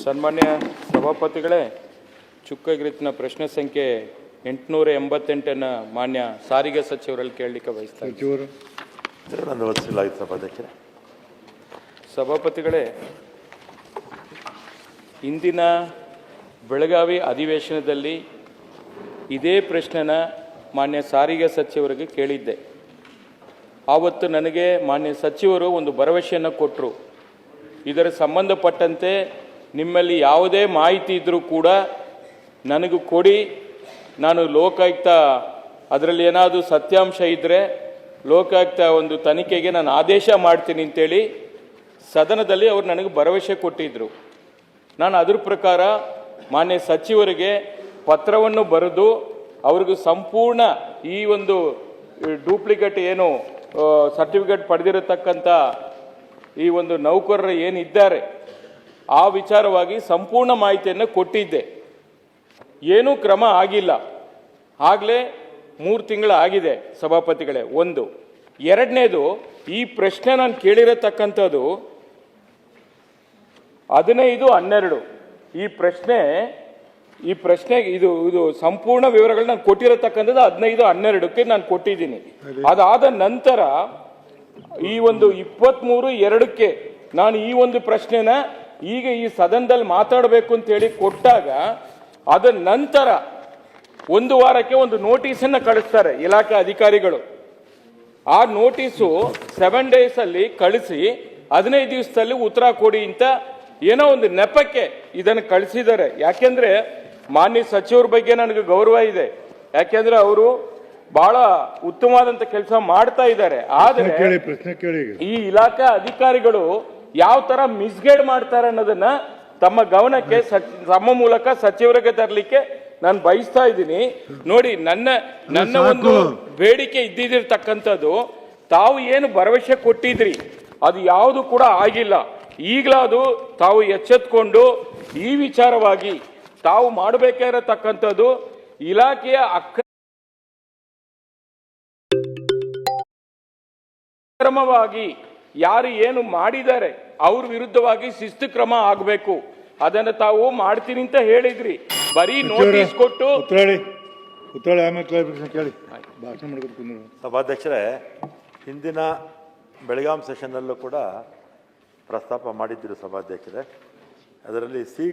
ಸನ್ಮಾನ್ಯ ಸಭಾಪತಿಗಳೇ, ಚುಕ್ಕಾಗಿರಿತಿನ ಪ್ರಶ್ನೆ ಸಂಖ್ಯೆ 888 ಮಾನ್ಯ ಸಾರಿಗೆ ಸಚಿವರಲ್ಲಿ ಕೇಳಲಿಕ್ಕೆ ಬಯಸ್ತಾರೆ. ಸಭಾಪತಿಗಳೇ, ಇಂದಿನ ಬೆಳಗಾವಿ ಅಧಿವೇಶನದಲ್ಲಿ ಇದೇ ಪ್ರಶ್ನೆನ ಮಾನ್ಯ ಸಾರಿಗೆ ಸಚಿವರಿಗೆ ಕೇಳಿದ್ದೆ. ಆವತ್ತು ನನಗೆ ಮಾನ್ಯ ಸಚಿವರು ಒಂದು ಭರವಸೆಯನ್ನು ಕೊಟ್ಟರು. ಇದರ ಸಂಬಂಧಪಟ್ಟಂತೆ ನಿಮ್ಮಲ್ಲಿ ಯಾವುದೇ ಮಾಹಿತಿ ಇದ್ದರೂ ಕೂಡ ನನಗೂ ಕೊಡಿ, ನಾನು ಲೋಕಾಯುಕ್ತ ಅದರಲ್ಲಿ ಏನಾದರೂ ಸತ್ಯಾಂಶ ಇದ್ದರೆ ಲೋಕಾಯುಕ್ತ ಒಂದು ತನಿಖೆಗೆ ನಾನು ಆದೇಶ ಮಾಡ್ತೀನಿ ಅಂತೇಳಿ ಸದನದಲ್ಲಿ ಅವರು ನನಗೆ ಭರವಸೆ ಕೊಟ್ಟಿದ್ದರು. ನಾನು ಅದ್ರ ಪ್ರಕಾರ ಮಾನ್ಯ ಸಚಿವರಿಗೆ ಪತ್ರವನ್ನು ಬರೆದು ಅವ್ರಿಗೂ ಸಂಪೂರ್ಣ ಈ ಒಂದು ಡೂಪ್ಲಿಕೇಟ್ ಏನು ಸರ್ಟಿಫಿಕೇಟ್ ಪಡೆದಿರತಕ್ಕಂಥ ಈ ಒಂದು ನೌಕರರು ಏನಿದ್ದಾರೆ ಆ ವಿಚಾರವಾಗಿ ಸಂಪೂರ್ಣ ಮಾಹಿತಿಯನ್ನು ಕೊಟ್ಟಿದ್ದೆ. ಏನೂ ಕ್ರಮ ಆಗಿಲ್ಲ. ಆಗಲೇ 3 ತಿಂಗಳು ಆಗಿದೆ ಸಭಾಪತಿಗಳೇ. ಒಂದು. ಎರಡನೇದು, ಈ ಪ್ರಶ್ನೆ ನಾನು ಕೇಳಿರತಕ್ಕಂಥದ್ದು 15/12. ಈ ಪ್ರಶ್ನೆಗೆ ಇದು ಸಂಪೂರ್ಣ ವಿವರಗಳು ನಾನು ಕೊಟ್ಟಿರತಕ್ಕಂಥದ್ದು 15/12ಕ್ಕೆ ನಾನು ಕೊಟ್ಟಿದ್ದೀನಿ. ಅದಾದ ನಂತರ ಈ ಒಂದು 23/2ಕ್ಕೆ ನಾನು ಈ ಒಂದು ಪ್ರಶ್ನೆನ ಈಗ ಈ ಸದನದಲ್ಲಿ ಮಾತಾಡಬೇಕು ಅಂತೇಳಿ ಕೊಟ್ಟಾಗ ಅದ ನಂತರ 1 ವಾರಕ್ಕೆ ಒಂದು ನೋಟಿಸನ್ನು ಕಳಿಸ್ತಾರೆ ಇಲಾಖೆ ಅಧಿಕಾರಿಗಳು. ಆ ನೋಟಿಸು 7 ಡೇಸ್ ಅಲ್ಲಿ ಕಳಿಸಿ 15 ದಿವಸದಲ್ಲಿ ಉತ್ತರ ಕೊಡಿ ಅಂತ ಏನೋ ಒಂದು ನೆಪಕ್ಕೆ ಇದನ್ನು ಕಳಿಸಿದ್ದಾರೆ. ಯಾಕೆಂದ್ರೆ ಮಾನ್ಯ ಸಚಿವರ ಬಗ್ಗೆ ನನಗೆ ಗೌರವ ಇದೆ. ಯಾಕೆಂದ್ರೆ ಅವರು ಬಹಳ ಉತ್ತಮವಾದಂತ ಕೆಲಸ ಮಾಡ್ತಾ ಇದ್ದಾರೆ. ಆದ್ರೆ ಈ ಇಲಾಖಾ ಅಧಿಕಾರಿಗಳು ಯಾವ ತರ ಮಿಸ್ಗೈಡ್ ಮಾಡ್ತಾರೆ ಅನ್ನೋದನ್ನ ತಮ್ಮ ಗಮನಕ್ಕೆ ತಮ್ಮ ಮೂಲಕ ಸಚಿವರಿಗೆ ತರಲಿಕ್ಕೆ ನಾನು ಬಯಸ್ತಾ ಇದ್ದೀನಿ. ನೋಡಿ, ನನ್ನ ಒಂದು ಬೇಡಿಕೆ ಇದ್ದಿರ್ತಕ್ಕಂಥದ್ದು, ತಾವು ಏನು ಭರವಸೆ ಕೊಟ್ಟಿದ್ರಿ ಅದು ಯಾವುದು ಕೂಡ ಆಗಿಲ್ಲ. ಈಗಲಾದು ತಾವು ಎಚ್ಚೆತ್ಕೊಂಡು ಈ ವಿಚಾರವಾಗಿ ತಾವು ಮಾಡಬೇಕಾಗಿರತಕ್ಕಂಥದ್ದು ಇಲಾಖೆಯ ಅಕ್ರಮವಾಗಿ ಯಾರು ಏನು ಮಾಡಿದ್ದಾರೆ ಅವ್ರ ವಿರುದ್ಧವಾಗಿ ಶಿಸ್ತು ಕ್ರಮ ಆಗಬೇಕು. ಅದನ್ನು ತಾವು ಮಾಡ್ತೀನಿ ಅಂತ ಹೇಳಿದ್ರಿ. ಬರೀ ನೋಟಿಸ್ ಕೊಟ್ಟು ಸಭಾಧ್ಯಕ್ಷರೇ, ಹಿಂದಿನ ಬೆಳಗಾಂ ಸೆಷನ್ನಲ್ಲೂ ಕೂಡ ಪ್ರಸ್ತಾಪ ಮಾಡಿದ್ದರು ಸಭಾಧ್ಯಕ್ಷರೇ. ಅದರಲ್ಲಿ ಸಿ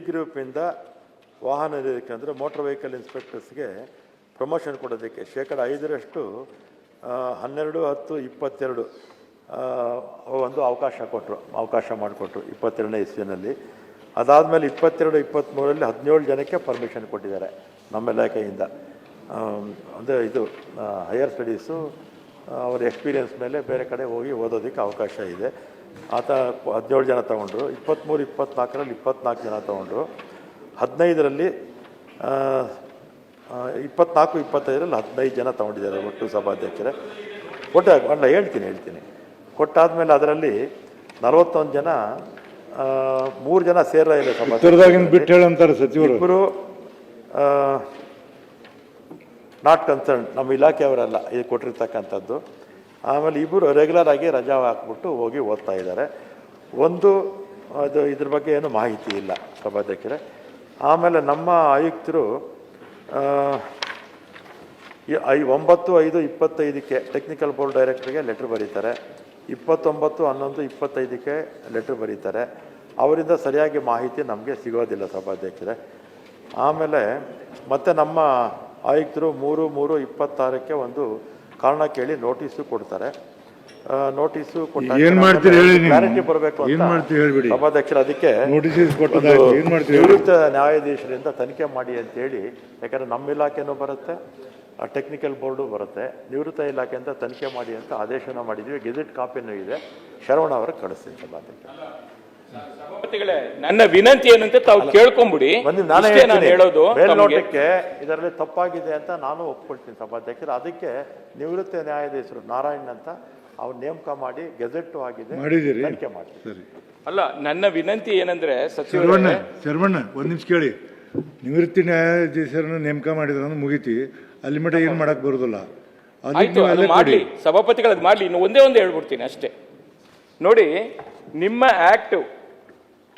ಗ್ರೂಪಿಂದ ವಾಹನ ನಿರ್ವಹಣೆ ಅಂದರೆ ಮೋಟಾರ್ ವೆಹಿಕಲ್ ಇನ್ಸ್ಪೆಕ್ಟರ್ಸ್ಗೆ ಪ್ರಮೋಷನ್ ಕೊಡೋದಕ್ಕೆ 5% 12/10/22 ಒಂದು ಅವಕಾಶ ಮಾಡಿಕೊಟ್ರು 22ನೇ ಇಸ್ವಿನಲ್ಲಿ. ಅದಾದಮೇಲೆ 22-23ರಲ್ಲಿ 17 ಜನಕ್ಕೆ ಪರ್ಮಿಷನ್ ಕೊಟ್ಟಿದ್ದಾರೆ ನಮ್ಮ ಇಲಾಖೆಯಿಂದ. ಅಂದರೆ ಇದು ಹೈಯರ್ ಸ್ಟಡೀಸು ಅವ್ರ ಎಕ್ಸ್ಪೀರಿಯನ್ಸ್ ಮೇಲೆ ಬೇರೆ ಕಡೆ ಹೋಗಿ ಓದೋದಕ್ಕೆ ಅವಕಾಶ ಇದೆ. ಆತ 17 ಜನ ತೊಗೊಂಡ್ರು. 23-24ರಲ್ಲಿ 24 ಜನ ತೊಗೊಂಡ್ರು. 15ರಲ್ಲಿ 24-25ರಲ್ಲಿ 15 ಜನ ತೊಗೊಂಡಿದ್ದಾರೆ ಒಟ್ಟು ಸಭಾಧ್ಯಕ್ಷರೇ. ಹೇಳ್ತೀನಿ ಕೊಟ್ಟಾದ್ಮೇಲೆ ಅದರಲ್ಲಿ 41 ಜನ 3 ಜನ ಸೇರ ಇಲ್ಲ ಸಭಾಧ್ಯಕ್ಷರು. ಇಬ್ಬರು ನಾಟ್ ಕನ್ಸರ್ನ್, ನಮ್ಮ ಇಲಾಖೆಯವರಲ್ಲ ಇದು ಕೊಟ್ಟಿರ್ತಕ್ಕಂಥದ್ದು. ಆಮೇಲೆ ಇಬ್ಬರು ರೆಗ್ಯುಲರ್ ಆಗಿ ರಜಾ ಹಾಕ್ಬಿಟ್ಟು ಹೋಗಿ ಓದ್ತಾ ಇದ್ದಾರೆ. ಇದ್ರ ಬಗ್ಗೆ ಏನು ಮಾಹಿತಿ ಇಲ್ಲ ಸಭಾಧ್ಯಕ್ಷರೇ. ಆಮೇಲೆ ನಮ್ಮ ಆಯುಕ್ತರು 9/5/25ಕ್ಕೆ ಟೆಕ್ನಿಕಲ್ ಬೋರ್ಡ್ ಡೈರೆಕ್ಟರ್ಗೆ ಲೆಟ್ರ್ ಬರೀತಾರೆ. 29/11/25ಕ್ಕೆ ಲೆಟ್ರ್ ಬರೀತಾರೆ. ಅವರಿಂದ ಸರಿಯಾಗಿ ಮಾಹಿತಿ ನಮಗೆ ಸಿಗೋದಿಲ್ಲ ಸಭಾಧ್ಯಕ್ಷರೇ. ಆಮೇಲೆ ಮತ್ತೆ ನಮ್ಮ ಆಯುಕ್ತರು 3/3/26ಕ್ಕೆ ಒಂದು ಕಾರಣ ಕೇಳಿ ನೋಟಿಸು ಕೊಡ್ತಾರೆ. ನೋಟಿಸು ಕ್ಲಾರಿಟಿ ಬರಬೇಕು ಅಂತ ಸಭಾಧ್ಯಕ್ಷರು ಅದಕ್ಕೆ ನಿವೃತ್ತ ನ್ಯಾಯಾಧೀಶರಿಂದ ತನಿಖೆ ಮಾಡಿ ಅಂತೇಳಿ. ಯಾಕಂದರೆ ನಮ್ಮ ಇಲಾಖೆನೂ ಬರುತ್ತೆ, ಟೆಕ್ನಿಕಲ್ ಬೋರ್ಡು ಬರುತ್ತೆ, ನಿವೃತ್ತ ಇಲಾಖೆಯಿಂದ ತನಿಖೆ ಮಾಡಿ ಅಂತ ಆದೇಶನ ಮಾಡಿದ್ದೀವಿ. ಗೆಜೆಟ್ ಕಾಪಿನೂ ಇದೆ. ಶರವಣ ಅವ್ರಿಗೆ ಕಳಿಸ್ತೀನಿ ಸಭಾಧ್ಯಕ್ಷರೇ. ನನ್ನ ವಿನಂತಿ ಏನಂತ ತಾವು ಕೇಳ್ಕೊಂಬಿಡಿ. ಹೇಳೋದು ಮೇಲ್ನೋಟಕ್ಕೆ ಇದರಲ್ಲಿ ತಪ್ಪಾಗಿದೆ ಅಂತ ನಾನು ಒಪ್ಕೊಳ್ತೀನಿ ಸಭಾಧ್ಯಕ್ಷರು. ಅದಕ್ಕೆ ನಿವೃತ್ತ ನ್ಯಾಯಾಧೀಶರು ನಾರಾಯಣ್ ಅಂತ ಅವ್ರು ನೇಮಕ ಮಾಡಿ ಗೆಜೆಟ್ ಆಗಿದೆ ತನಿಖೆ ಮಾಡಿ. ಅಲ್ಲ, ನನ್ನ ವಿನಂತಿ ಏನಂದ್ರೆ ಶರವಣ್ಣ ಒಂದ್ ನಿಮಿಷ ಕೇಳಿ. ನಿವೃತ್ತಿ ನ್ಯಾಯಾಧೀಶರನ್ನು ನೇಮಕ ಮಾಡಿದ್ರೆ ಮುಗಿತಿ, ಅಲ್ಲಿ ಮಟ್ಟ ಏನು ಮಾಡಕ್ ಬರುದಿಲ್ಲ. ಮಾಡ್ಲಿ ಸಭಾಪತಿಗಳದ್ದು ಮಾಡ್ಲಿ. ಇನ್ನು ಒಂದೇ ಹೇಳ್ಬಿಡ್ತೀನಿ ಅಷ್ಟೇ. ನೋಡಿ, ನಿಮ್ಮ ಆಕ್ಟ್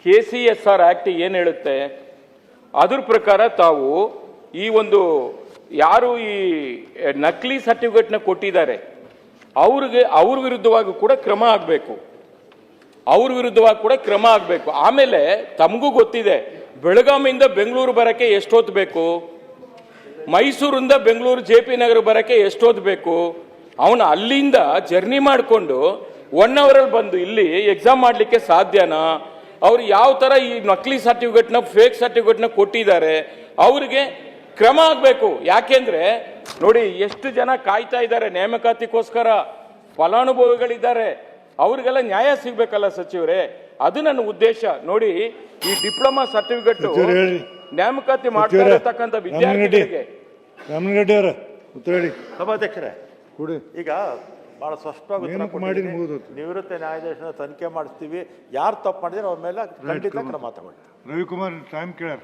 KCSR ಆಕ್ಟ್ ಏನು ಹೇಳುತ್ತೆ ಅದ್ರ ಪ್ರಕಾರ ತಾವು ಈ ಒಂದು ಯಾರು ಈ ನಕಲಿ ಸರ್ಟಿಫಿಕೇಟ್ನ ಕೊಟ್ಟಿದ್ದಾರೆ ಅವ್ರ ವಿರುದ್ಧವಾಗಿ ಕೂಡ ಕ್ರಮ ಆಗಬೇಕು. ಆಮೇಲೆ ತಮಗೂ ಗೊತ್ತಿದೆ, ಬೆಳಗಾವಿಯಿಂದ ಬೆಂಗಳೂರು ಬರಕ್ಕೆ ಎಷ್ಟೊತ್ತು ಬೇಕು, ಮೈಸೂರಿಂದ ಬೆಂಗಳೂರು JP ನಗರ ಬರಕ್ಕೆ ಎಷ್ಟೊತ್ತು ಬೇಕು, ಅವನು ಅಲ್ಲಿಂದ ಜರ್ನಿ ಮಾಡಿಕೊಂಡು 1 ಅವರಲ್ಲಿ ಬಂದು ಇಲ್ಲಿ ಎಕ್ಸಾಮ್ ಮಾಡಲಿಕ್ಕೆ ಸಾಧ್ಯನಾ? ಅವ್ರು ಯಾವ ಥರ ಈ ನಕಲಿ ಸರ್ಟಿಫಿಕೇಟ್ನ ಫೇಕ್ ಸರ್ಟಿಫಿಕೇಟ್ನ ಕೊಟ್ಟಿದ್ದಾರೆ ಅವ್ರಿಗೆ ಕ್ರಮ ಆಗಬೇಕು. ಯಾಕೆಂದ್ರೆ ನೋಡಿ ಎಷ್ಟು ಜನ ಕಾಯ್ತಾ ಇದ್ದಾರೆ ನೇಮಕಾತಿಗೋಸ್ಕರ, ಫಲಾನುಭವಿಗಳಿದ್ದಾರೆ, ಅವ್ರಿಗೆಲ್ಲ ನ್ಯಾಯ ಸಿಗ್ಬೇಕಲ್ಲ ಸಚಿವರೇ, ಅದು ನನ್ನ ಉದ್ದೇಶ. ನೋಡಿ ಈ ಡಿಪ್ಲೊಮಾ ಸರ್ಟಿಫಿಕೇಟ್ ನೇಮಕಾತಿ ಮಾಡ್ತಾ ಇರತಕ್ಕಂಥ ವಿದ್ಯಾರ್ಥಿಗಳಿಗೆ. ರಾಮನಗಡ್ಡಿ ಅವರ ಉತ್ತರ ಹೇಳಿ. ಸಭಾಧ್ಯಕ್ಷರೇ, ಕೊಡಿ. ಈಗ ಬಹಳ ಸ್ಪಷ್ಟವಾಗಿ ಉತ್ತರ ಕೊಟ್ಟಿದ್ದೀನಿ. ನಿವೃತ್ತ ನ್ಯಾಯಾಧೀಶನ ತನಿಖೆ ಮಾಡಿಸ್ತೀವಿ, ಯಾರು ತಪ್ಪು ಮಾಡಿದ್ರೆ ಅವ್ರ ಮೇಲೆ ಖಂಡಿತ ಕ್ರಮ ತಗೊಳ್ತೀವಿ. ರವಿಕುಮಾರ್ ಟೈಮ್ ಕೇಳಾರ.